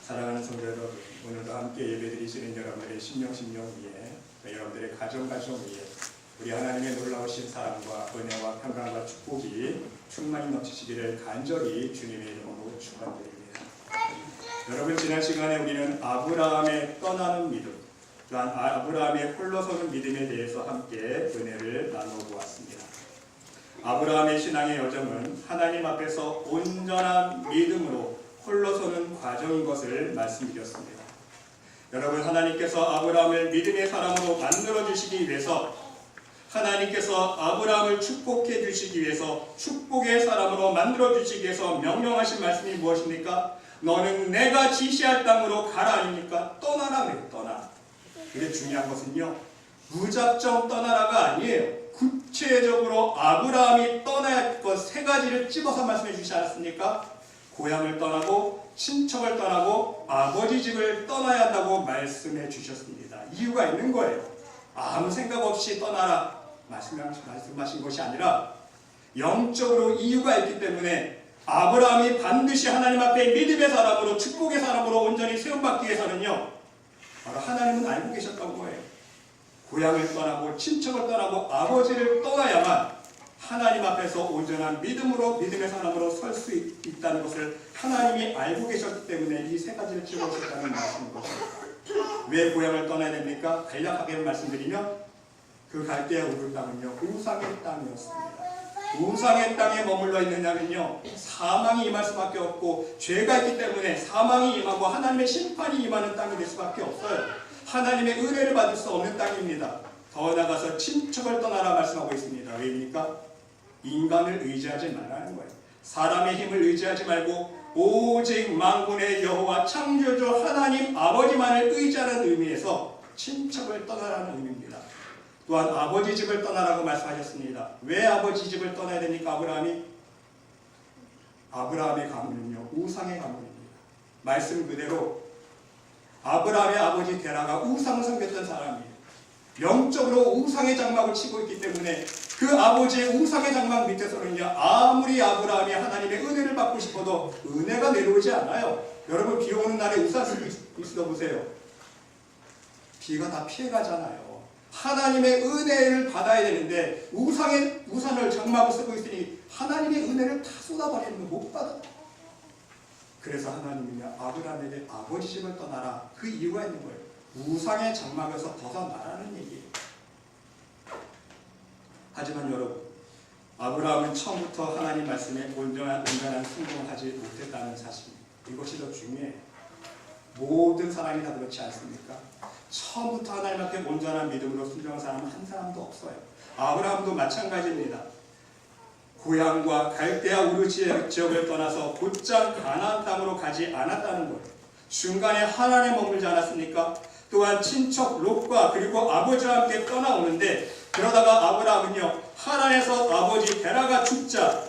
사랑하는 성도 여러분, 오늘도 함께 예배드리시는 여러분들의 심령 위에, 여러분들의 가정 위에 우리 하나님의 놀라우신 사랑과 은혜와 평강과 축복이 충만히 넘치시기를 간절히 주님의 이름으로 축원드립니다. 여러분, 지난 시간에 우리는 아브라함의 떠나는 믿음, 또한 아브라함의 홀로서는 믿음에 대해서 함께 은혜를 나눠보았습니다. 아브라함의 신앙의 여정은 하나님 앞에서 온전한 믿음으로 홀로서는 과정인 것을 말씀드렸습니다. 여러분, 하나님께서 아브라함을 믿음의 사람으로 만들어주시기 위해서, 하나님께서 아브라함을 축복해 주시기 위해서, 축복의 사람으로 만들어주시기 위해서 명령하신 말씀이 무엇입니까? 너는 내가 지시할 땅으로 가라 아닙니까? 떠나라 그래요. 떠나. 근데 중요한 것은요, 무작정 떠나라가 아니에요. 구체적으로 아브라함이 떠나야 할 것 세 가지를 집어서 말씀해 주시지 않았습니까? 고향을 떠나고 친척을 떠나고 아버지 집을 떠나야 한다고 말씀해 주셨습니다. 이유가 있는 거예요. 아무 생각 없이 떠나라 말씀하신 것이 아니라 영적으로 이유가 있기 때문에 아브라함이 반드시 하나님 앞에 믿음의 사람으로, 축복의 사람으로 온전히 세움받기 위해서는요, 바로 하나님은 알고 계셨던 거예요. 고향을 떠나고 친척을 떠나고 아버지를 떠나야만 하나님 앞에서 온전한 믿음으로, 믿음의 사람으로 설 수 있다는 것을 하나님이 알고 계셨기 때문에 이 세 가지를 찍어주셨다는 말씀인 것입니다. 왜 고향을 떠나야 됩니까? 간략하게 말씀드리면 그 갈대아 우르 땅은요, 우상의 땅이었습니다. 우상의 땅에 머물러 있느냐면요, 사망이 임할 수밖에 없고, 죄가 있기 때문에 사망이 임하고 하나님의 심판이 임하는 땅이 될 수밖에 없어요. 하나님의 은혜를 받을 수 없는 땅입니다. 더 나아가서 친척을 떠나라 말씀하고 있습니다. 왜입니까? 인간을 의지하지 말라는 거예요. 사람의 힘을 의지하지 말고 오직 만군의 여호와 창조주 하나님 아버지만을 의지하는 의미에서 친척을 떠나라는 의미입니다. 또한 아버지 집을 떠나라고 말씀하셨습니다. 왜 아버지 집을 떠나야 됩니까? 아브라함의 가문은요, 우상의 가문입니다. 말씀 그대로 아브라함의 아버지 데라가 우상을 섬겼던 사람이에요. 영적으로 우상의 장막을 치고 있기 때문에 그 아버지의 우상의 장막 밑에서는요, 아무리 아브라함이 하나님의 은혜를 받고 싶어도 은혜가 내려오지 않아요. 여러분, 비 오는 날에 우산 쓰고 있어 보세요. 비가 다 피해가잖아요. 하나님의 은혜를 받아야 되는데 우산을 장막을 쓰고 있으니 하나님의 은혜를 다 쏟아버리는 거 못 받아. 그래서 하나님은요, 아브라함에게 아버지 집을 떠나라, 그 이유가 있는 거예요. 우상의 장막에서 벗어나라는 얘기예요. 하지만 여러분, 아브라함은 처음부터 하나님 말씀에 온전한 순종을 하지 못했다는 사실입니다. 이것이 더 중요해요. 모든 사람이 다 그렇지 않습니까? 처음부터 하나님 앞에 온전한 믿음으로 순종한 사람은 한 사람도 없어요. 아브라함도 마찬가지입니다. 고향과 갈대아 우르 지역을 떠나서 곧장 가나안 땅으로 가지 않았다는 거예요. 중간에 하란에 머물지 않았습니까? 또한 친척 롯과 그리고 아버지와 함께 떠나오는데, 그러다가 아브라함은요, 하란에서 아버지 데라가 죽자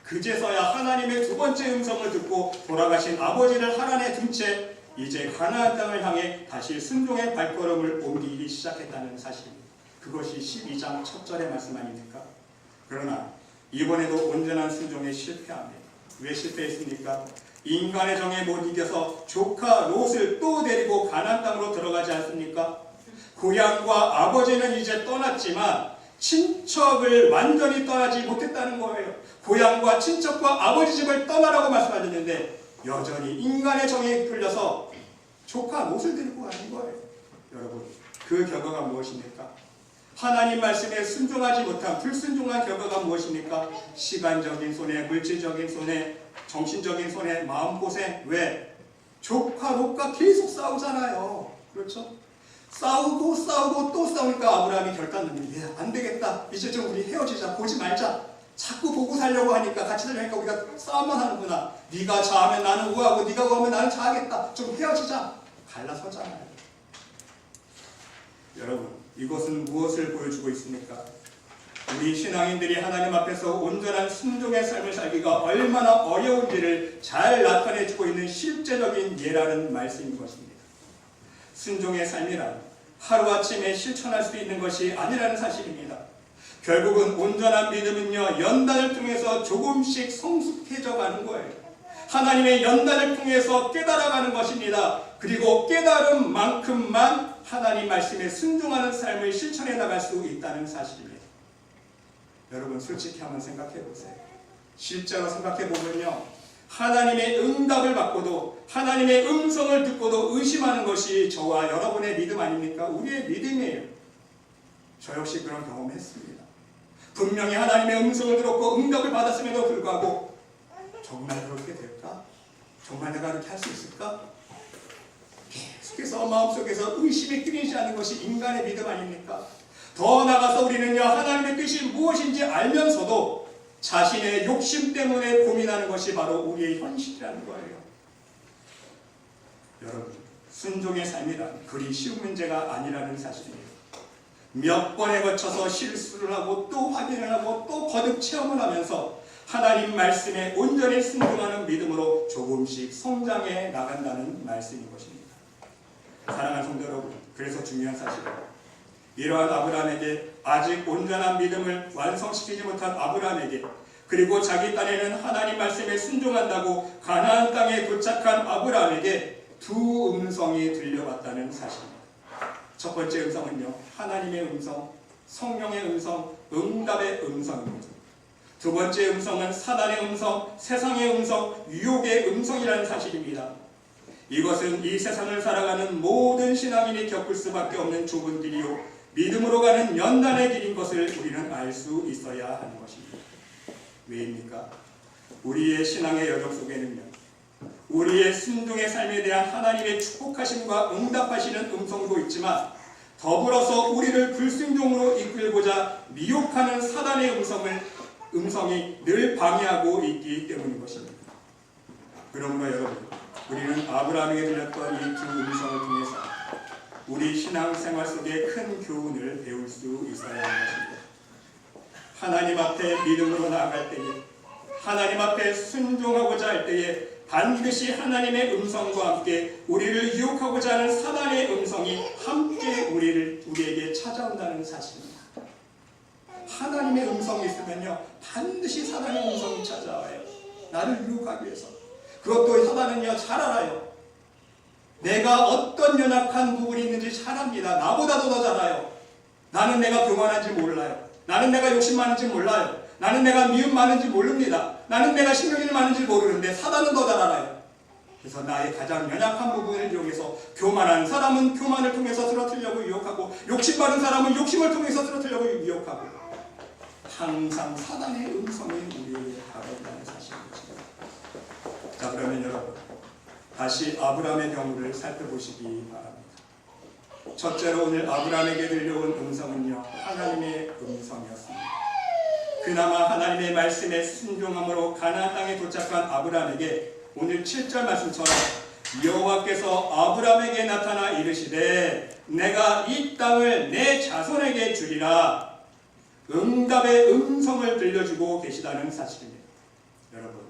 그제서야 하나님의 두 번째 음성을 듣고 돌아가신 아버지를 하란에 둔 채 이제 가나안 땅을 향해 다시 순종의 발걸음을 옮기기 시작했다는 사실입니다. 그것이 12장 첫 절의 말씀 아닙니까? 그러나 이번에도 온전한 순종에 실패합니다. 왜 실패했습니까? 인간의 정에 못 이겨서 조카 롯을 또 데리고 가나안 땅으로 들어가지 않습니까? 고향과 아버지는 이제 떠났지만 친척을 완전히 떠나지 못했다는 거예요. 고향과 친척과 아버지 집을 떠나라고 말씀하셨는데 여전히 인간의 정에 끌려서 조카 롯을 데리고 가는 거예요. 여러분, 그 결과가 무엇입니까? 하나님 말씀에 순종하지 못한 불순종한 결과가 무엇입니까? 시간적인 손해, 물질적인 손해, 정신적인 손해, 마음고생. 왜? 조카 롯과 계속 싸우잖아요. 그렇죠? 싸우고 또 싸우니까 아브라함이 결단합니다. 안 되겠다. 이제 좀 우리 헤어지자. 보지 말자. 자꾸 보고 살려고 하니까, 같이 살려니까 우리가 싸움만 하는구나. 네가 자하면 나는 우하고 네가 우하면 나는 자하겠다. 좀 헤어지자. 갈라서잖아요. 여러분, 이것은 무엇을 보여주고 있습니까? 우리 신앙인들이 하나님 앞에서 온전한 순종의 삶을 살기가 얼마나 어려운지를 잘 나타내주고 있는 실제적인 예라는 말씀인 것입니다. 순종의 삶이란 하루아침에 실천할 수 있는 것이 아니라는 사실입니다. 결국은 온전한 믿음은요, 연단을 통해서 조금씩 성숙해져 가는 거예요. 하나님의 연단을 통해서 깨달아가는 것입니다. 그리고 깨달은 만큼만 하나님 말씀에 순종하는 삶을 실천해 나갈 수 있다는 사실입니다. 여러분 솔직히 한번 생각해 보세요. 실제로 생각해 보면요, 하나님의 응답을 받고도 하나님의 음성을 듣고도 의심하는 것이 저와 여러분의 믿음 아닙니까? 우리의 믿음이에요. 저 역시 그런 경험했습니다. 분명히 하나님의 음성을 들었고 응답을 받았음에도 불구하고 정말 그렇게 될까? 정말 내가 그렇게 할 수 있을까? 계속해서 마음속에서 의심이 끊이지 않는 것이 인간의 믿음 아닙니까? 더 나아가서 우리는요, 하나님의 뜻이 무엇인지 알면서도 자신의 욕심 때문에 고민하는 것이 바로 우리의 현실이라는 거예요. 여러분, 순종의 삶이란 그리 쉬운 문제가 아니라는 사실이에요. 몇 번에 걸쳐서 실수를 하고 또 확인을 하고 또 거듭 체험을 하면서 하나님 말씀에 온전히 순종하는 믿음으로 조금씩 성장해 나간다는 말씀인 것입니다. 사랑하는 성도 여러분, 그래서 중요한 사실은 이러한 아브라함에게 아직 온전한 믿음을 완성시키지 못한 아브라함에게, 그리고 자기 딴에는 하나님 말씀에 순종한다고 가나안 땅에 도착한 아브라함에게 두 음성이 들려왔다는 사실입니다. 첫 번째 음성은요, 하나님의 음성, 성령의 음성, 응답의 음성입니다. 두 번째 음성은 사단의 음성, 세상의 음성, 유혹의 음성이라는 사실입니다. 이것은 이 세상을 살아가는 모든 신앙인이 겪을 수밖에 없는 좁은 길이요, 믿음으로 가는 연단의 길인 것을 우리는 알 수 있어야 하는 것입니다. 왜입니까? 우리의 신앙의 여정 속에는요, 우리의 순종의 삶에 대한 하나님의 축복하심과 응답하시는 음성도 있지만 더불어서 우리를 불순종으로 이끌고자 미혹하는 사단의 음성이 늘 방해하고 있기 때문인 것입니다. 그러므로 여러분, 우리는 아브라함에게 들렸던 이 두 음성을 통해서 우리 신앙생활 속에 큰 교훈을 배울 수 있어야 하는 것입니다. 하나님 앞에 믿음으로 나아갈 때에, 하나님 앞에 순종하고자 할 때에 반드시 하나님의 음성과 함께 우리를 유혹하고자 하는 사단의 음성이 함께 우리에게 찾아온다는 사실입니다. 하나님의 음성이 있으면요, 반드시 사단의 음성이 찾아와요. 나를 유혹하기 위해서. 그것도 사단은요, 잘 알아요. 내가 어떤 연약한 부분이 있는지 잘 압니다. 나보다도 더 잘 알아요. 나는 내가 교만한지 몰라요. 나는 내가 욕심 많은지 몰라요. 나는 내가 미움 많은지 모릅니다. 나는 내가 신경이 많은지 모르는데 사단은 더 잘 알아요. 그래서 나의 가장 연약한 부분을 이용해서 교만한 사람은 교만을 통해서 쓰러뜨리려고 유혹하고, 욕심 많은 사람은 욕심을 통해서 쓰러뜨리려고 유혹하고, 항상 사단의 음성이 우리에게 다가온다는 사실입니다. 자, 그러면 여러분, 다시 아브라함의 경우를 살펴보시기 바랍니다. 첫째로 오늘 아브라함에게 들려온 음성은요, 하나님의 음성이었습니다. 그나마 하나님의 말씀에 순종함으로 가나안 땅에 도착한 아브라함에게 오늘 7절 말씀처럼 여호와께서 아브라함에게 나타나 이르시되 내가 이 땅을 내 자손에게 주리라, 응답의 음성을 들려주고 계시다는 사실입니다. 여러분,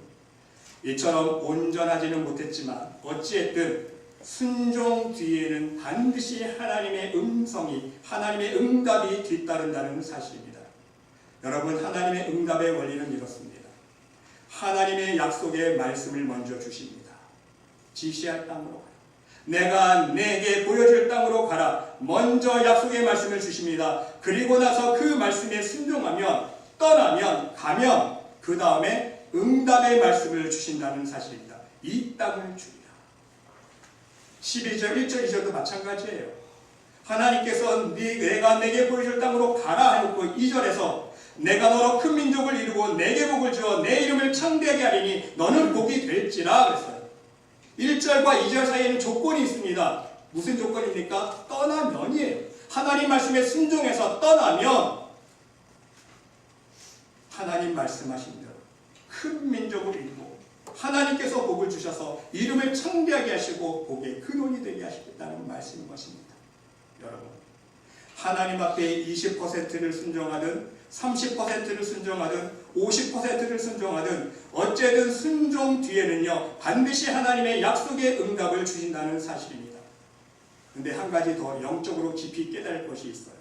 이처럼 온전하지는 못했지만 어찌했든 순종 뒤에는 반드시 하나님의 음성이, 하나님의 응답이 뒤따른다는 사실입니다. 여러분, 하나님의 응답의 원리는 이렇습니다. 하나님의 약속의 말씀을 먼저 주십니다. 지시할 땅으로 가라. 내가 내게 보여줄 땅으로 가라. 먼저 약속의 말씀을 주십니다. 그리고 나서 그 말씀에 순종하면, 떠나면, 가면 그 다음에 응답의 말씀을 주신다는 사실입니다. 이 땅을 주리라. 12절, 1절, 2절도 마찬가지예요. 하나님께서 내가 내게 보여줄 땅으로 가라 해놓고 2절에서 내가 너로 큰 민족을 이루고 내게 복을 주어 내 이름을 창대하게 하리니 너는 복이 될지라 그랬어요. 1절과 2절 사이에는 조건이 있습니다. 무슨 조건입니까? 떠나면이에요. 하나님 말씀에 순종해서 떠나면 하나님 말씀하신 대로 큰 민족을 이루고 하나님께서 복을 주셔서 이름을 창대하게 하시고 복의 근원이 되게 하시겠다는 말씀인 것입니다. 여러분, 하나님 앞에 20%를 순종하든 30%를 순종하든 50%를 순종하든 어쨌든 순종 뒤에는요, 반드시 하나님의 약속의 응답을 주신다는 사실입니다. 근데 한 가지 더 영적으로 깊이 깨달을 것이 있어요.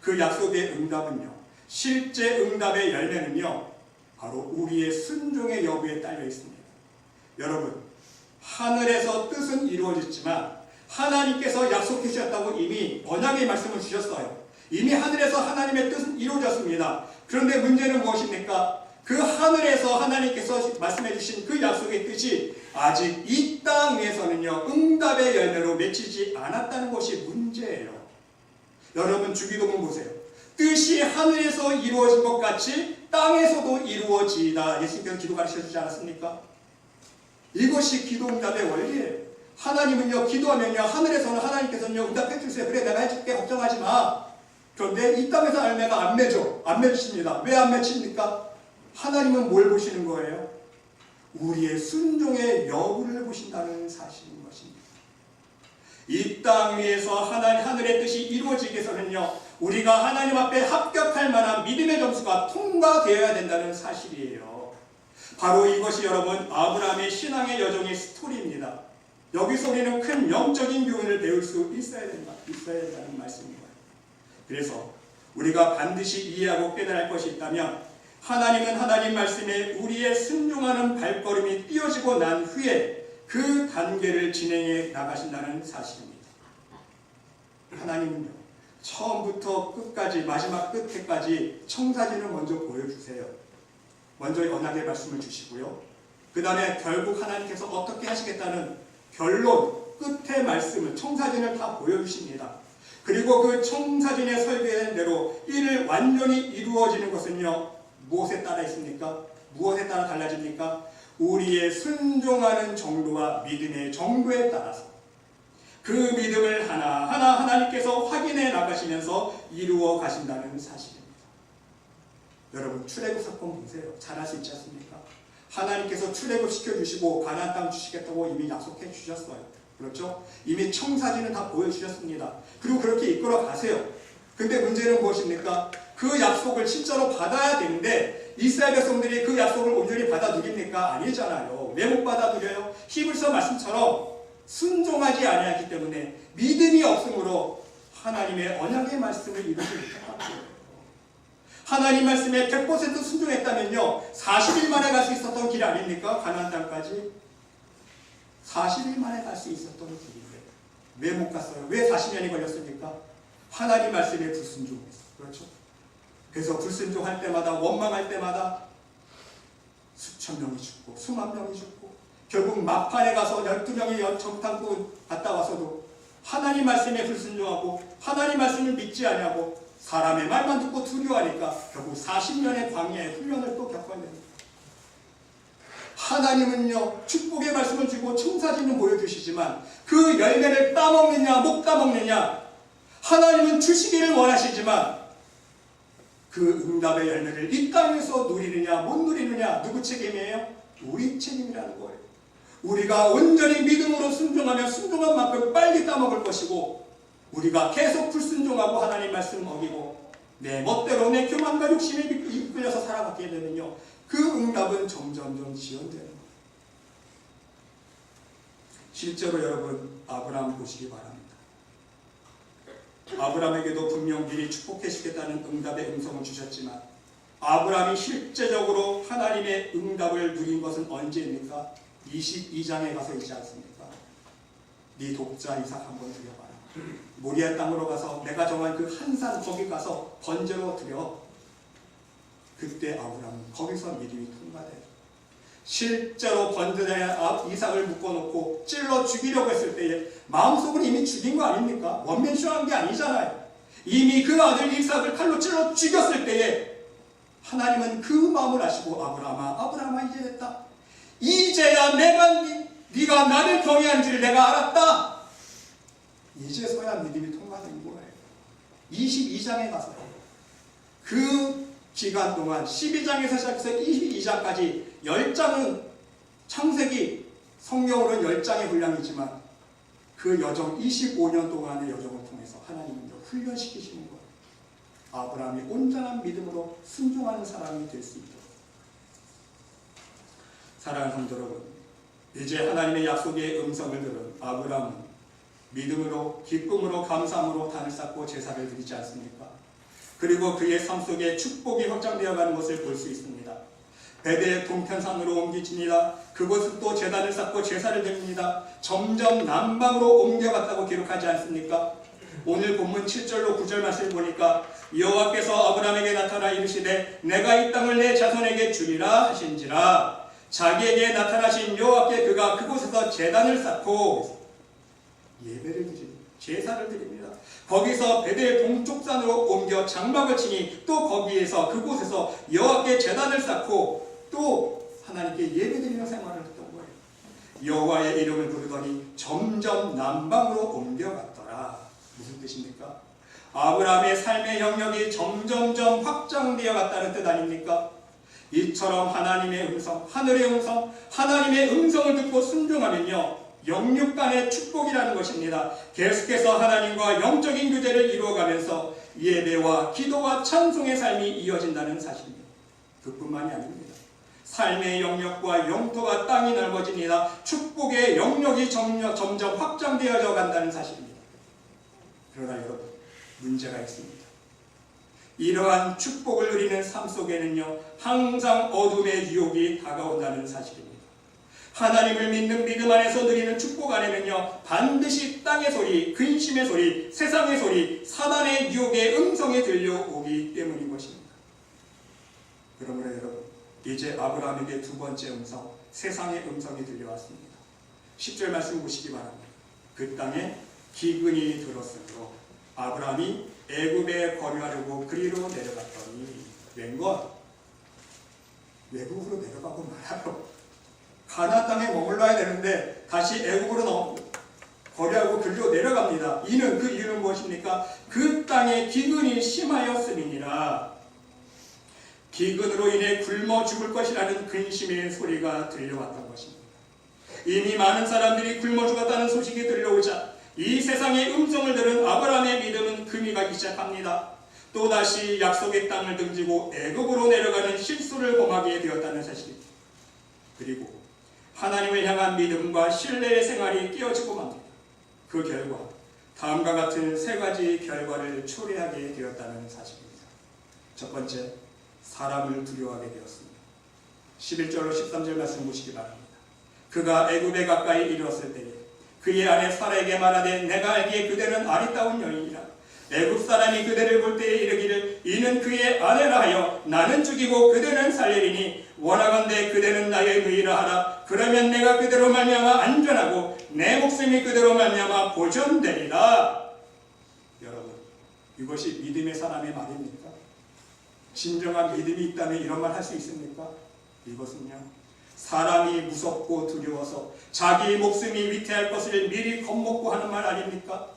그 약속의 응답은요, 실제 응답의 열매는요, 바로 우리의 순종의 여부에 딸려 있습니다. 여러분, 하늘에서 뜻은 이루어졌지만 하나님께서 약속해 주셨다고 이미 언약의 말씀을 주셨어요. 이미 하늘에서 하나님의 뜻은 이루어졌습니다. 그런데 문제는 무엇입니까? 그 하늘에서 하나님께서 말씀해 주신 그 약속의 뜻이 아직 이 땅 위에서는요, 응답의 열매로 맺히지 않았다는 것이 문제예요. 여러분, 주기도문 보세요. 뜻이 하늘에서 이루어진 것 같이 땅에서도 이루어지다. 예수님께서 기도 가르쳐 주지 않았습니까? 이것이 기도 응답의 원리예요. 하나님은요, 기도하면요, 하늘에서는 하나님께서는요, 응답해 주세요. 그래, 내가 해줄게. 걱정하지 마. 그런데 이 땅에서 열매가 안 맺어. 안 맺습니다. 왜 안 맺힙니까? 하나님은 뭘 보시는 거예요? 우리의 순종의 여부를 보신다는 사실인 것입니다. 이 땅 위에서 하늘의 뜻이 이루어지기 위해서는요, 우리가 하나님 앞에 합격할 만한 믿음의 점수가 통과되어야 된다는 사실이에요. 바로 이것이 여러분, 아브라함의 신앙의 여정의 스토리입니다. 여기서 우리는 큰 영적인 교훈을 배울 수 있어야 된다는 말씀입니다. 그래서 우리가 반드시 이해하고 깨달을 것이 있다면, 하나님은 하나님 말씀에 우리의 순종하는 발걸음이 띄어지고 난 후에 그 단계를 진행해 나가신다는 사실입니다. 하나님은요, 처음부터 끝까지, 마지막 끝에까지 청사진을 먼저 보여주세요. 먼저 언약의 말씀을 주시고요. 그 다음에 결국 하나님께서 어떻게 하시겠다는 결론, 끝의 말씀을, 청사진을 다 보여주십니다. 그리고 그 청사진에 설계된 대로 이를 완전히 이루어지는 것은요, 무엇에 따라 있습니까? 무엇에 따라 달라집니까? 우리의 순종하는 정도와 믿음의 정도에 따라서 그 믿음을 하나하나 하나님께서 확인해 나가시면서 이루어 가신다는 사실입니다. 여러분, 출애굽 사건 보세요. 잘할 수 있지 않습니까? 하나님께서 출애굽 시켜주시고 가나안 땅 주시겠다고 이미 약속해 주셨어요. 그렇죠? 이미 청사진은 다 보여주셨습니다. 그리고 그렇게 이끌어 가세요. 근데 문제는 무엇입니까? 그 약속을 진짜로 받아야 되는데 이스라엘 백성들이 그 약속을 온전히 받아 누립니까? 아니잖아요. 왜 못 받아 누려요? 히브리서 말씀처럼 순종하지 아니하기 때문에, 믿음이 없으므로 하나님의 언약의 말씀을 이루지 못한 거예요. 하나님 말씀에 100% 순종했다면요, 40일 만에 갈 수 있었던 길 아닙니까? 가나안 땅까지 40일 만에 갈 수 있었던 길인데 왜 못 갔어요? 왜 40년이 걸렸습니까? 하나님 말씀에 불순종했어요. 그렇죠? 그래서 불순종할 때마다, 원망할 때마다 수천 명이 죽고 수만 명이 죽고, 결국 막판에 가서 12명이 정탐꾼 갔다 와서도 하나님 말씀에 불순종하고 하나님 말씀을 믿지 아니하고 사람의 말만 듣고 두려워하니까 결국 40년의 광야의 훈련을 또 겪어야 됩니다. 하나님은요, 축복의 말씀을 주고 청사진을 보여주시지만 그 열매를 따먹느냐 못 따먹느냐, 하나님은 주시기를 원하시지만 그 응답의 열매를 이 땅에서 누리느냐 못 누리느냐 누구 책임이에요? 우리 책임이라는 거예요. 우리가 온전히 믿음으로 순종하면 순종한 만큼 빨리 따먹을 것이고, 우리가 계속 불순종하고 하나님 말씀 어기고 내 멋대로 내 교만과 욕심에 이끌려서 살아가게 되면요, 그 응답은 점점점 지연되는 거예요. 실제로 여러분, 아브라함 보시기 바랍니다. 아브라함에게도 분명 미리 축복해 주겠다는 응답의 음성을 주셨지만, 아브라함이 실제적으로 하나님의 응답을 누린 것은 언제입니까? 22장에 가서 있지 않습니까? 네 독자 이삭 한번 드려봐라. 모리아 땅으로 가서 내가 정한 그 한 산 거기 가서 번제로 드려. 그때 아브라함은 거기서 믿음이 통과돼요. 실제로 번제에 이삭을 묶어놓고 찔러 죽이려고 했을 때에 마음속으로 이미 죽인 거 아닙니까? 원맨쇼한 게 아니잖아요. 이미 그 아들 이삭을 칼로 찔러 죽였을 때에 하나님은 그 마음을 아시고, 아브라함아 이제 됐다. 이제야 네가 나를 경외하는지를 내가 알았다. 이제서야 믿음이 통과된 거예요. 22장에 가서 그 기간 동안 12장에서 시작해서 22장까지 10장은 창세기, 성경으로는 10장의 분량이지만 그 여정, 25년 동안의 여정을 통해서 하나님은 훈련시키시는 거예요. 아브라함이 온전한 믿음으로 순종하는 사람이 될 수 있도록. 사랑하는 성도 여러분, 이제 하나님의 약속의 음성을 들은 아브라함은 믿음으로, 기쁨으로, 감사함으로 단을 쌓고 제사를 드리지 않습니까? 그리고 그의 삶 속에 축복이 확장되어가는 것을 볼 수 있습니다. 베델 동편산으로 옮기집니다. 그곳은 또 제단을 쌓고 제사를 드립니다. 점점 남방으로 옮겨갔다고 기록하지 않습니까? 오늘 본문 7절로 9절 말씀을 보니까 여호와께서 아브라함에게 나타나 이르시되 내가 이 땅을 내 자손에게 주리라 하신지라. 자기에게 나타나신 여호와께 그가 그곳에서 제단을 쌓고 예배를 드립니다. 제사를 드립니다. 거기서 베델 동쪽산으로 옮겨 장막을 치니 또 거기에서 그곳에서 여호와께 제단을 쌓고 또 하나님께 예배드리는 생활을 했던 거예요. 여호와의 이름을 부르더니 점점 남방으로 옮겨갔더라. 무슨 뜻입니까? 아브라함의 삶의 영역이 점점점 확장되어 갔다는 뜻 아닙니까? 이처럼 하나님의 음성, 하늘의 음성, 하나님의 음성을 듣고 순종하면요, 영육 간의 축복이라는 것입니다. 계속해서 하나님과 영적인 교제를 이루어가면서 예배와 기도와 찬송의 삶이 이어진다는 사실입니다. 그뿐만이 아닙니다. 삶의 영역과 영토가 땅이 넓어집니다. 축복의 영역이 점점 확장되어져 간다는 사실입니다. 그러나 여러분, 문제가 있습니다. 이러한 축복을 누리는 삶 속에는요, 항상 어둠의 유혹이 다가온다는 사실입니다. 하나님을 믿는 믿음 안에서 누리는 축복 안에는요, 반드시 땅의 소리, 근심의 소리, 세상의 소리, 사단의 유혹의 음성이 들려오기 때문인 것입니다. 그러므로 여러분, 이제 아브라함에게 두 번째 음성, 세상의 음성이 들려왔습니다. 10절 말씀 보시기 바랍니다. 그 땅에 기근이 들었으므로 아브라함이 애굽에 거류하려고 그리로 내려갔더니 웬걸 외국으로 내려가고 말아요. 가나안 땅에 머물러야 되는데 다시 애굽으로 거류하고 그리로 내려갑니다. 그 이유는 무엇입니까? 그 땅에 기근이 심하였음이니라. 기근으로 인해 굶어 죽을 것이라는 근심의 소리가 들려왔던 것입니다. 이미 많은 사람들이 굶어 죽었다는 소식이 들려오자 이 세상의 음성을 들은 아브라함의 믿음은 금이 가기 시작합니다. 또다시 약속의 땅을 등지고 애굽으로 내려가는 실수를 범하게 되었다는 사실입니다. 그리고 하나님을 향한 믿음과 신뢰의 생활이 깨어지고 맙니다. 그 결과 다음과 같은 세 가지 결과를 초래하게 되었다는 사실입니다. 첫 번째, 사람을 두려워하게 되었습니다. 11절로 13절 말씀 보시기 바랍니다. 그가 애굽에 가까이 이르렀을 때에 그의 아내 사라에게 말하되 내가 알기에 그대는 아리따운 여인이라. 애굽 사람이 그대를 볼 때에 이르기를 이는 그의 아내라 하여 나는 죽이고 그대는 살리리니 원하건대 그대는 나의 누이라 하라. 그러면 내가 그대로 말미암아 안전하고 내 목숨이 그대로 말미암아 보존되리라. 여러분, 이것이 믿음의 사람의 말입니까? 진정한 믿음이 있다면 이런 말 할 수 있습니까? 이것은요, 사람이 무섭고 두려워서 자기 목숨이 위태할 것을 미리 겁먹고 하는 말 아닙니까?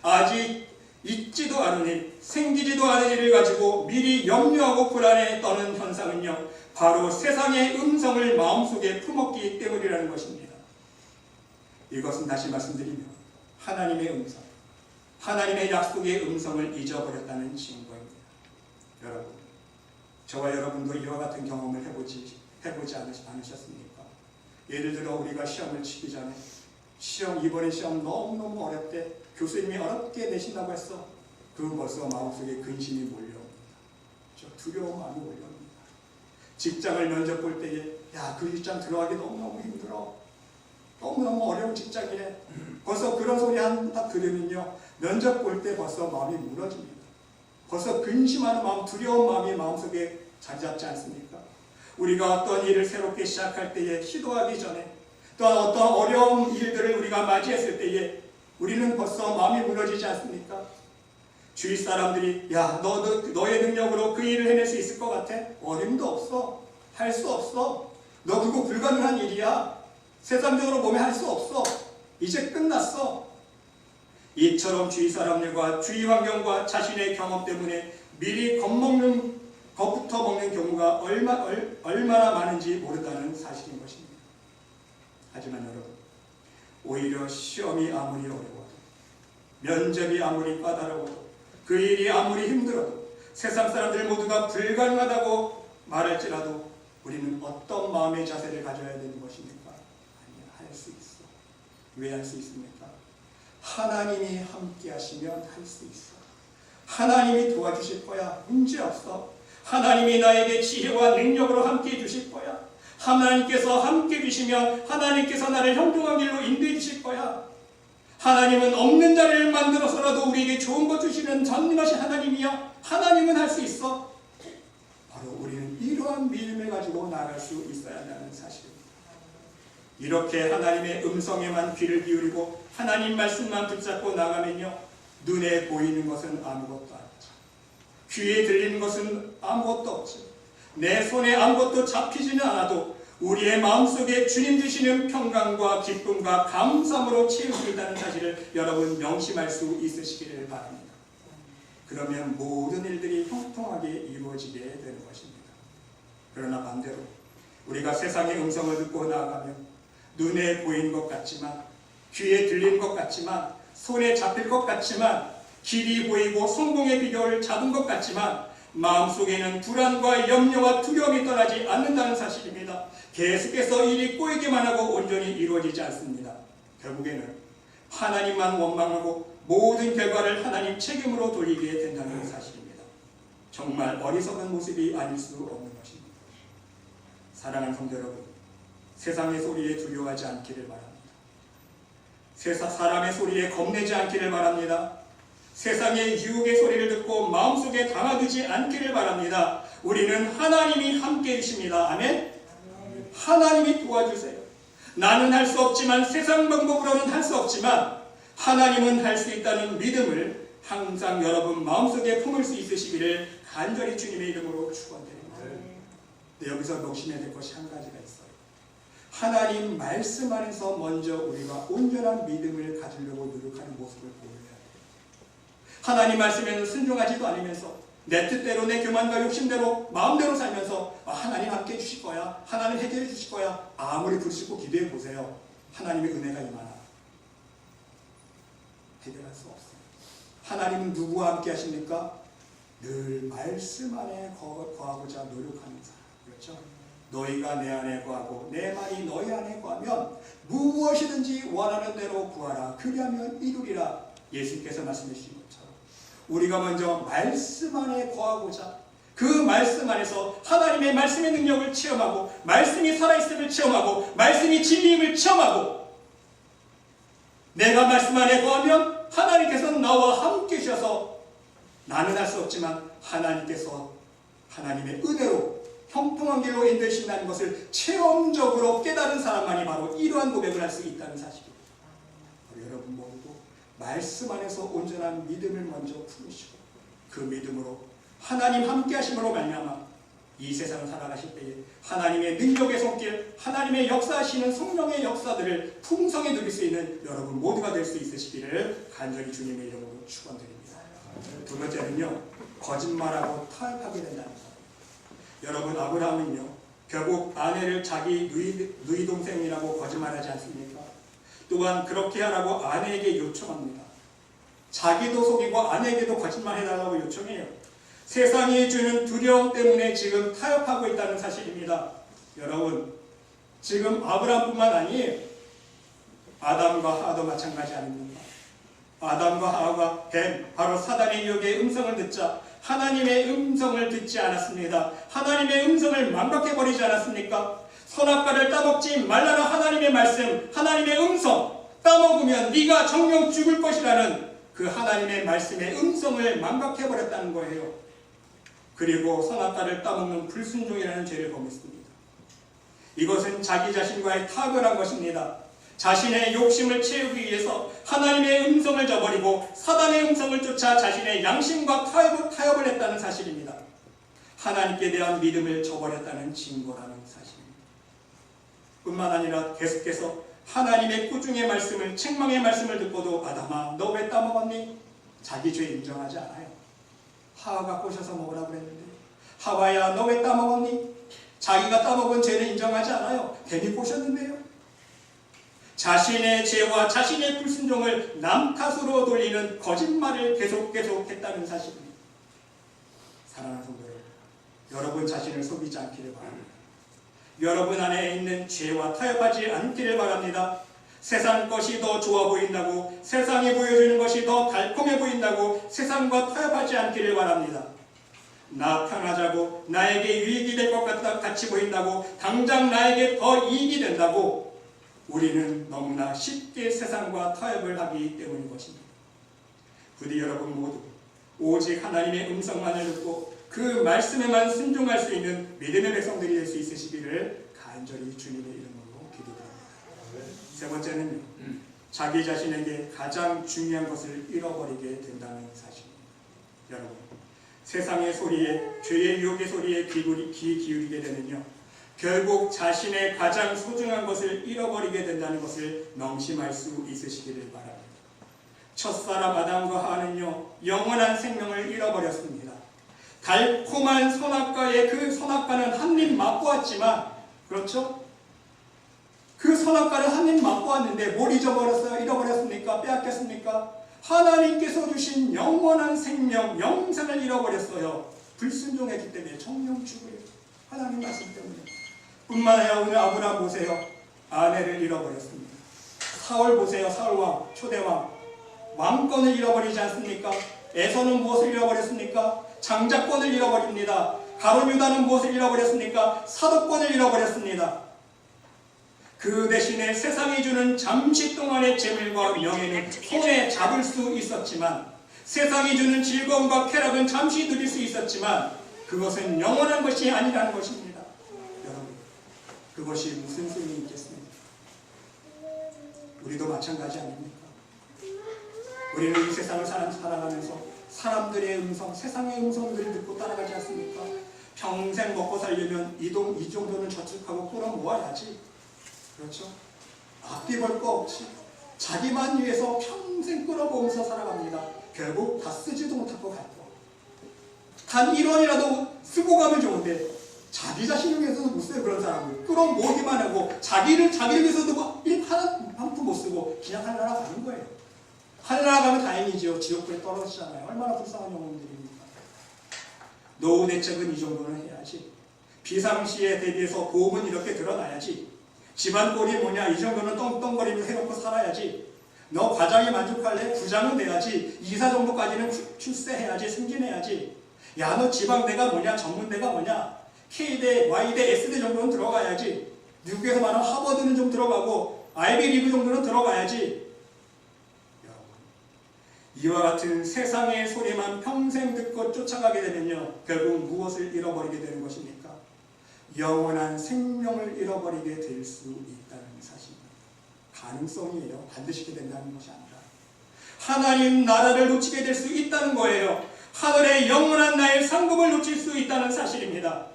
아직 있지도 않은 일, 생기지도 않은 일을 가지고 미리 염려하고 불안에 떠는 현상은요, 바로 세상의 음성을 마음속에 품었기 때문이라는 것입니다. 이것은 다시 말씀드리면 하나님의 음성, 하나님의 약속의 음성을 잊어버렸다는 증거입니다. 여러분, 저와 여러분도 이와 같은 경험을 해보지 않으셨습니까? 예를 들어 우리가 시험을 치기 전에 이번에 시험 너무너무 어렵대, 교수님이 어렵게 내신다고 했어. 그 벌써 마음속에 근심이 몰려옵니다. 두려운 마음이 몰려옵니다. 직장을 면접 볼 때에 그 직장 들어가기 너무너무 힘들어, 너무너무 어려운 직장이래. 벌써 그런 소리 딱 들으면요, 면접 볼 때 벌써 마음이 무너집니다. 벌써 근심하는 마음, 두려운 마음이 마음속에 자리 잡지 않습니까? 우리가 어떤 일을 새롭게 시작할 때에, 시도하기 전에, 또한 어떤 어려운 일들을 우리가 맞이했을 때에 우리는 벌써 마음이 무너지지 않습니까? 주위 사람들이 너의 능력으로 그 일을 해낼 수 있을 것 같아? 어림도 없어. 할 수 없어. 너 그거 불가능한 일이야. 세상적으로 보면 할 수 없어. 이제 끝났어. 이처럼 주위 사람들과 주위 환경과 자신의 경험 때문에 미리 겁부터 먹는 경우가 얼마나 많은지 모른다는 사실인 것입니다. 하지만 여러분, 오히려 시험이 아무리 어려워도, 면접이 아무리 까다로워도, 그 일이 아무리 힘들어도, 세상 사람들 모두가 불가능하다고 말할지라도 우리는 어떤 마음의 자세를 가져야 되는 것입니까? 아니야, 할 수 있어. 왜 할 수 있습니까? 하나님이 함께 하시면 할 수 있어. 하나님이 도와주실 거야. 문제 없어. 하나님이 나에게 지혜와 능력으로 함께 해주실 거야. 하나님께서 함께 해주시면 하나님께서 나를 형통한 길로 인도해 주실 거야. 하나님은 없는 자리를 만들어서라도 우리에게 좋은 것 주시는 전능하신 하나님이야. 하나님은 할 수 있어. 바로 우리는 이러한 믿음을 가지고 나아갈 수 있어야 한다는 사실입니다. 이렇게 하나님의 음성에만 귀를 기울이고 하나님 말씀만 붙잡고 나가면요, 눈에 보이는 것은 아무것도 아니죠. 귀에 들리는 것은 아무것도 없죠. 내 손에 아무것도 잡히지는 않아도 우리의 마음속에 주님 주시는 평강과 기쁨과 감사함으로 채울 수 있다는 사실을 여러분 명심할 수 있으시기를 바랍니다. 그러면 모든 일들이 형통하게 이루어지게 되는 것입니다. 그러나 반대로 우리가 세상의 음성을 듣고 나아가면 눈에 보이는 것 같지만, 귀에 들리는 것 같지만, 손에 잡힐 것 같지만, 길이 보이고 성공의 비결을 잡은 것 같지만 마음속에는 불안과 염려와 두려움이 떠나지 않는다는 사실입니다. 계속해서 일이 꼬이기만 하고 온전히 이루어지지 않습니다. 결국에는 하나님만 원망하고 모든 결과를 하나님 책임으로 돌리게 된다는 사실입니다. 정말 어리석은 모습이 아닐 수 없는 것입니다. 사랑하는 성도 여러분, 세상의 소리에 두려워하지 않기를 바랍니다. 사람의 소리에 겁내지 않기를 바랍니다. 세상의 유혹의 소리를 듣고 마음속에 담아두지 않기를 바랍니다. 우리는 하나님이 함께 계십니다. 아멘? 하나님이 도와주세요. 나는 할 수 없지만, 세상 방법으로는 할 수 없지만 하나님은 할 수 있다는 믿음을 항상 여러분 마음속에 품을 수 있으시기를 간절히 주님의 이름으로 축원드립니다. 여기서 명심해야 될 것이 한 가지가 있어요. 하나님 말씀 안에서 먼저 우리가 온전한 믿음을 가지려고 노력하는 모습을 보여야 돼요. 하나님 말씀에는 순종하지도 않으면서 내 뜻대로, 내 교만과 욕심대로 마음대로 살면서 하나님 함께 해주실 거야, 하나님 해결해 주실 거야, 아무리 부르시고 기도해 보세요. 하나님의 은혜가 임하나 해결할 수 없어요. 하나님은 누구와 함께 하십니까? 늘 말씀 안에 거하고자 노력하는 사람. 그렇죠? 너희가 내 안에 거하고 내 말이 너희 안에 거하면 무엇이든지 원하는 대로 구하라. 그리하면 이루리라. 예수님께서 말씀해 주신 것처럼 우리가 먼저 말씀 안에 거하고자, 그 말씀 안에서 하나님의 말씀의 능력을 체험하고, 말씀이 살아있음을 체험하고, 말씀이 진리임을 체험하고, 내가 말씀 안에 거하면 하나님께서는 나와 함께 하셔서 나는 할 수 없지만 하나님께서 하나님의 은혜로 형통한 길로 인도하신다는 것을 체험적으로 깨달은 사람만이 바로 이러한 고백을 할 수 있다는 사실입니다. 여러분 모두 말씀 안에서 온전한 믿음을 먼저 품으시고, 그 믿음으로 하나님 함께 하심으로 말미암아 이 세상을 살아가실 때에 하나님의 능력의 손길, 하나님의 역사하시는 성령의 역사들을 풍성히 누릴 수 있는 여러분 모두가 될 수 있으시기를 간절히 주님의 이름으로 축원드립니다. 두 번째는요, 거짓말하고 타협하게 된다는 것. 여러분, 아브라함은요 결국 아내를 자기 누이 동생이라고 거짓말하지 않습니까? 또한 그렇게 하라고 아내에게 요청합니다. 자기도 속이고 아내에게도 거짓말해달라고 요청해요. 세상이 주는 두려움 때문에 지금 타협하고 있다는 사실입니다. 여러분, 지금 아브라함뿐만 아니에요. 아담과 하와도 마찬가지 아닙니까? 아담과 하와가 뱀, 바로 사단의 유혹의 음성을 듣자 하나님의 음성을 듣지 않았습니다. 하나님의 음성을 망각해버리지 않았습니까? 선악과를 따먹지 말라는 하나님의 말씀, 하나님의 음성, 따먹으면 네가 정령 죽을 것이라는 그 하나님의 말씀의 음성을 망각해버렸다는 거예요. 그리고 선악과를 따먹는 불순종이라는 죄를 범했습니다. 이것은 자기 자신과의 타결한 것입니다. 자신의 욕심을 채우기 위해서 하나님의 음성을 저버리고 사단의 음성을 쫓아 자신의 양심과 타협을 했다는 사실입니다. 하나님께 대한 믿음을 저버렸다는 증거라는 사실입니다. 뿐만 아니라 계속해서 하나님의 꾸중의 말씀을, 책망의 말씀을 듣고도 아담아 너 왜 따먹었니? 자기 죄 인정하지 않아요. 하와가 꼬셔서 먹으라고 그랬는데 하와야 너 왜 따먹었니? 자기가 따먹은 죄를 인정하지 않아요. 뱀이 꼬셨는데요. 자신의 죄와 자신의 불순종을 남 탓으로 돌리는 거짓말을 계속 했다는 사실입니다. 사랑하는 성도 여러분 자신을 속이지 않기를 바랍니다. 여러분 안에 있는 죄와 타협하지 않기를 바랍니다. 세상 것이 더 좋아 보인다고, 세상이 보여주는 것이 더 달콤해 보인다고 세상과 타협하지 않기를 바랍니다. 나타나자고 나에게 유익이 될 것 같이 보인다고 당장 나에게 더 이익이 된다고 우리는 너무나 쉽게 세상과 타협을 하기 때문인 것입니다. 부디 여러분 모두 오직 하나님의 음성만을 듣고 그 말씀에만 순종할 수 있는 믿음의 백성들이 될 수 있으시기를 간절히 주님의 이름으로 기도드립니다. 세 번째는요, 자기 자신에게 가장 중요한 것을 잃어버리게 된다는 사실입니다. 여러분, 세상의 소리에, 죄의 유혹의 소리에 귀 기울이게 되면요, 결국 자신의 가장 소중한 것을 잃어버리게 된다는 것을 명심할 수 있으시기를 바랍니다. 첫사람 아담과 하와는요, 영원한 생명을 잃어버렸습니다. 달콤한 선악과의 그 선악과는 한 입 맛보았지만, 그렇죠? 그 선악과를 한 입 맛보았는데 뭘 잊어버렸어요? 잃어버렸습니까? 빼앗겼습니까? 하나님께서 주신 영원한 생명, 영생을 잃어버렸어요. 불순종했기 때문에 정령 죽어요. 하나님 말씀 때문에. 뿐만 아니라 오늘 아브라함 보세요. 아내를 잃어버렸습니다. 사울 보세요. 사울왕, 초대왕. 왕권을 잃어버리지 않습니까? 에서는 무엇을 잃어버렸습니까? 장자권을 잃어버립니다. 가룟 유다는 무엇을 잃어버렸습니까? 사도권을 잃어버렸습니다. 그 대신에 세상이 주는 잠시 동안의 재물과 명예는 손에 잡을 수 있었지만, 세상이 주는 즐거움과 쾌락은 잠시 누릴 수 있었지만 그것은 영원한 것이 아니라는 것입니다. 여러분, 그것이 무슨 소용이 있겠습니까? 우리도 마찬가지 아닙니까? 우리는 이 세상을 살아가면서 사람들의 음성, 세상의 음성들을 듣고 따라가지 않습니까? 평생 먹고 살려면 이 정도는 저축하고 끌어모아야지. 그렇죠? 앞뒤 볼 거 없이 자기만 위해서 평생 끌어모으면서 살아갑니다. 결국 다 쓰지도 못하고 갈 거. 단 1원이라도 쓰고 가면 좋은데 자기 자신을 위해서도 못 써요. 그런 사람을 끌어모으기만 하고 자기를 위해서도 한 푼 못 쓰고 그냥 하늘나라 가는 거예요. 하늘나라 가면 다행이지요. 지옥불에 떨어지잖아요. 얼마나 불쌍한 영혼들입니까? 노후 대책은 이 정도는 해야지. 비상시에 대비해서 보험은 이렇게 들어놔야지. 집안 꼴이 뭐냐, 이 정도는 떵떵거리면서 해놓고 살아야지. 너 과장에 만족할래? 부장은 돼야지. 이사 정도까지는 출세해야지. 승진해야지. 야, 너 지방대가 뭐냐, 전문대가 뭐냐, K대, Y대, S대 정도는 들어가야지. 미국에서 말하는 하버드는 좀 들어가고 아이비리그 정도는 들어가야지. 이와 같은 세상의 소리만 평생 듣고 쫓아가게 되면요, 결국 무엇을 잃어버리게 되는 것입니까? 영원한 생명을 잃어버리게 될 수 있다는 사실입니다. 가능성이에요. 반드시 그렇게 된다는 것이 아니라 하나님 나라를 놓치게 될 수 있다는 거예요. 하늘의 영원한 나의 상급을 놓칠 수 있다는 사실입니다.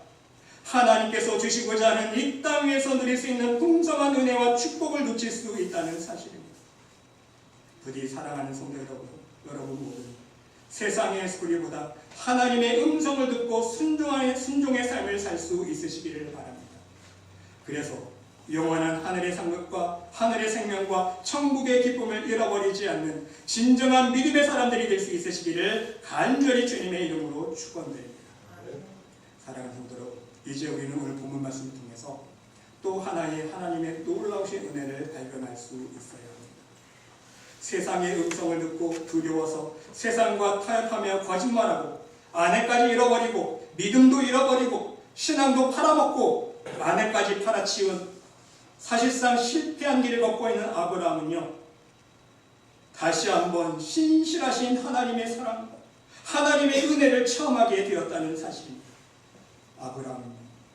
하나님께서 주시고자 하는 이 땅에서 누릴 수 있는 풍성한 은혜와 축복을 놓칠 수 있다는 사실입니다. 부디 사랑하는 성도 여러분 모두 세상의 소리보다 하나님의 음성을 듣고 순종의 삶을 살 수 있으시기를 바랍니다. 그래서 영원한 하늘의 상급과 하늘의 생명과 천국의 기쁨을 잃어버리지 않는 진정한 믿음의 사람들이 될 수 있으시기를 간절히 주님의 이름으로 축원드립니다. 사랑하는 성도 여러분, 이제 우리는 오늘 본문 말씀을 통해서 또 하나의 하나님의 놀라우신 은혜를 발견할 수 있어요. 세상의 음성을 듣고 두려워서 세상과 타협하며 거짓말하고 아내까지 잃어버리고 믿음도 잃어버리고 신앙도 팔아먹고 아내까지 팔아치운 사실상 실패한 길을 걷고 있는 아브라함은요, 다시 한번 신실하신 하나님의 사랑과 하나님의 은혜를 체험하게 되었다는 사실입니다. 아브라함은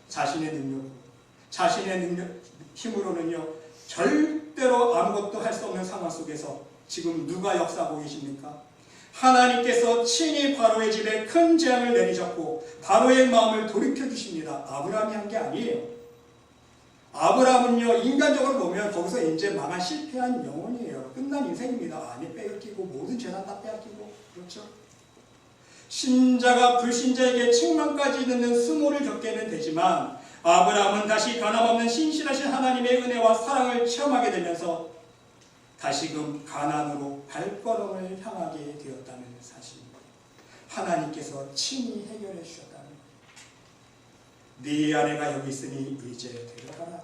자신의 능력, 힘으로는요 절대로 아무것도 할 수 없는 상황 속에서 지금 누가 역사하고 계십니까? 하나님께서 친히 바로의 집에 큰 재앙을 내리셨고 바로의 마음을 돌이켜 주십니다. 아브라함이 한 게 아니에요. 아브라함은요, 인간적으로 보면 거기서 이제 망한 실패한 영혼이에요. 끝난 인생입니다. 아내 빼앗기고 모든 재산 다 빼앗기고, 그렇죠? 신자가 불신자에게 책망까지 듣는 수모를 겪게는 되지만 아브라함은 다시 변함없는 신실하신 하나님의 은혜와 사랑을 체험하게 되면서 다시금 가나안으로 발걸음을 향하게 되었다는 사실입니다. 하나님께서 친히 해결해 주셨다는 거예요. 네 아내가 여기 있으니 이제 데려가라.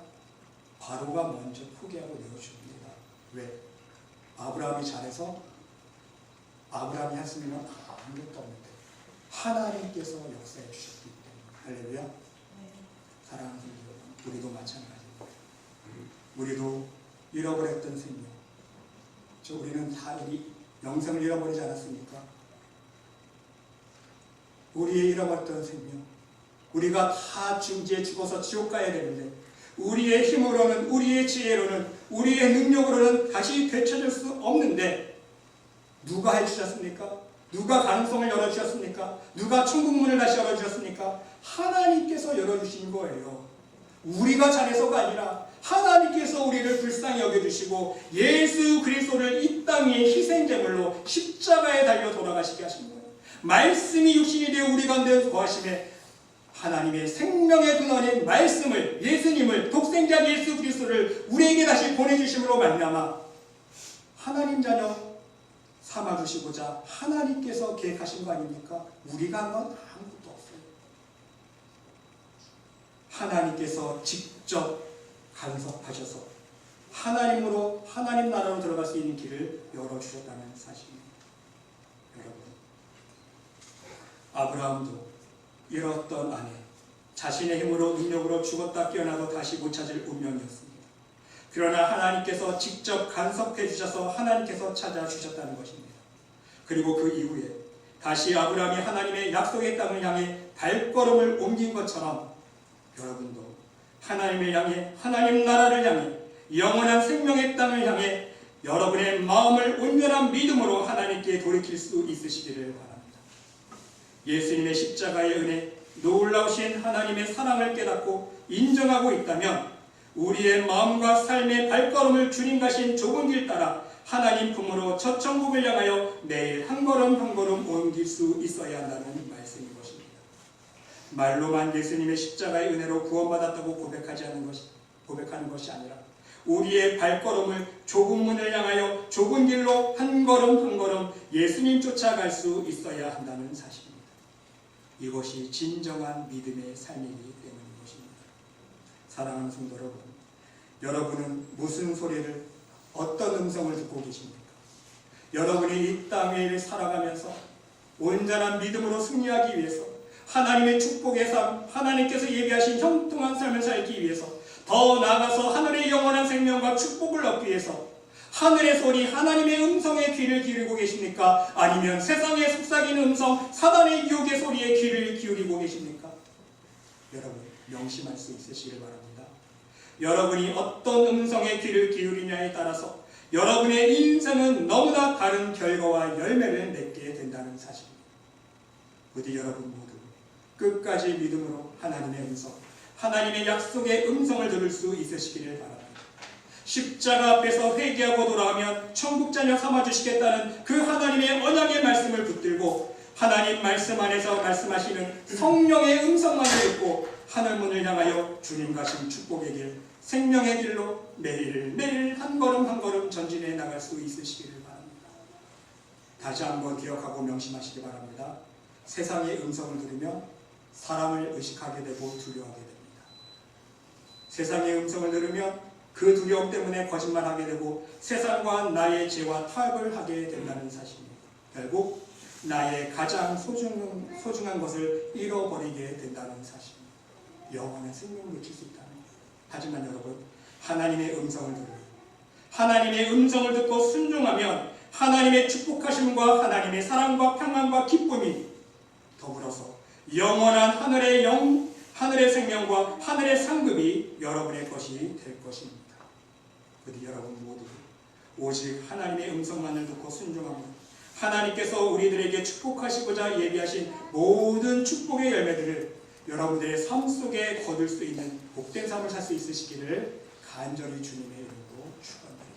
바로가 먼저 포기하고 내어줍니다. 왜? 아브라함이 잘해서? 아브라함이 했으면 아무것도 없는데 하나님께서 역사해 주셨기 때문에. 할렐루야. 사랑하는 성도 여러분, 우리도 마찬가지입니다. 우리도 잃어버렸던 생명, 우리는 다 우리 영생을 잃어버리지 않았습니까? 우리의 잃어버렸던 생명, 우리가 다 중지에 죽어서 지옥 가야 되는데 우리의 힘으로는, 우리의 지혜로는, 우리의 능력으로는 다시 되찾을 수 없는데 누가 해주셨습니까? 누가 가능성을 열어주셨습니까? 누가 천국문을 다시 열어주셨습니까? 하나님께서 열어주신 거예요. 우리가 잘해서가 아니라 하나님께서 우리를 불쌍히 여겨주시고 예수 그리스도를 이 땅에 희생제물로 십자가에 달려 돌아가시게 하신 거예요. 말씀이 육신이 되어 우리 가운데 거하심에 하나님의 생명의 근원인 말씀을, 예수님을, 독생자 예수 그리스도를 우리에게 다시 보내주심으로 말미암아 하나님 자녀 삼아주시고자 하나님께서 계획하신 거 아닙니까? 우리가 한 건 아무것도 없어요. 하나님께서 직접 간섭하셔서 하나님으로, 하나님 나라로 들어갈 수 있는 길을 열어주셨다는 사실입니다. 여러분, 아브라함도 잃었던 아내, 자신의 힘으로 능력으로 죽었다 깨어나도 다시 못 찾을 운명이었습니다. 그러나 하나님께서 직접 간섭해 주셔서 하나님께서 찾아주셨다는 것입니다. 그리고 그 이후에 다시 아브라함이 하나님의 약속의 땅을 향해 발걸음을 옮긴 것처럼 여러분도 하나님을 향해, 하나님 나라를 향해, 영원한 생명의 땅을 향해 여러분의 마음을 온전한 믿음으로 하나님께 돌이킬 수 있으시기를 바랍니다. 예수님의 십자가의 은혜, 놀라우신 하나님의 사랑을 깨닫고 인정하고 있다면 우리의 마음과 삶의 발걸음을 주님 가신 좁은 길 따라 하나님 품으로 첫 천국을 향하여 매일 한 걸음 한 걸음 옮길 수 있어야 한다는 말씀인 것입니다. 말로만 예수님의 십자가의 은혜로 구원받았다고 고백하는 것이 아니라 우리의 발걸음을 좁은 문을 향하여 좁은 길로 한 걸음 한 걸음 예수님 쫓아갈 수 있어야 한다는 사실입니다. 이것이 진정한 믿음의 삶이기 때문인 것입니다. 사랑하는 성도 여러분, 여러분은 무슨 소리를, 어떤 음성을 듣고 계십니까? 여러분이 이 땅을 살아가면서 온전한 믿음으로 승리하기 위해서, 하나님의 축복의 삶, 하나님께서 예비하신 형통한 삶을 살기 위해서, 더 나아가서 하늘의 영원한 생명과 축복을 얻기 위해서 하늘의 소리, 하나님의 음성에 귀를 기울이고 계십니까? 아니면 세상의 속삭이는 음성, 사단의 유혹의 소리에 귀를 기울이고 계십니까? 여러분, 명심할 수 있으시길 바랍니다. 여러분이 어떤 음성에 귀를 기울이냐에 따라서 여러분의 인생은 너무나 다른 결과와 열매를 맺게 된다는 사실입니다. 부디 여러분 모두 끝까지 믿음으로 하나님의 음성, 하나님의 약속의 음성을 들을 수 있으시기를 바랍니다. 십자가 앞에서 회개하고 돌아오면 천국 자녀 삼아주시겠다는 그 하나님의 언약의 말씀을 붙들고 하나님 말씀 안에서 말씀하시는 성령의 음성만을 듣고 하늘문을 향하여 주님 가신 축복의 길, 생명의 길로 매일매일 한 걸음 한 걸음 전진해 나갈 수 있으시기를 바랍니다. 다시 한번 기억하고 명심하시기 바랍니다. 세상의 음성을 들으면 사람을 의식하게 되고 두려워하게 됩니다. 세상의 음성을 들으면 그 두려움 때문에 거짓말하게 되고 세상과 나의 죄와 타협을 하게 된다는 사실입니다. 결국 나의 가장 소중한 것을 잃어버리게 된다는 사실입니다. 영원한 생명을 놓칠 수 있다는 것. 하지만 여러분, 하나님의 음성을 들으면, 하나님의 음성을 듣고 순종하면 하나님의 축복하심과 하나님의 사랑과 평안과 기쁨이 더불어서 영원한 하늘의 생명과 하늘의 상급이 여러분의 것이 될 것입니다. 부디 여러분 모두 오직 하나님의 음성만을 듣고 순종하면 하나님께서 우리들에게 축복하시고자 예비하신 모든 축복의 열매들을 여러분들의 삶 속에 거둘 수 있는 복된 삶을 살 수 있으시기를 간절히 주님의 이름으로 축원드립니다.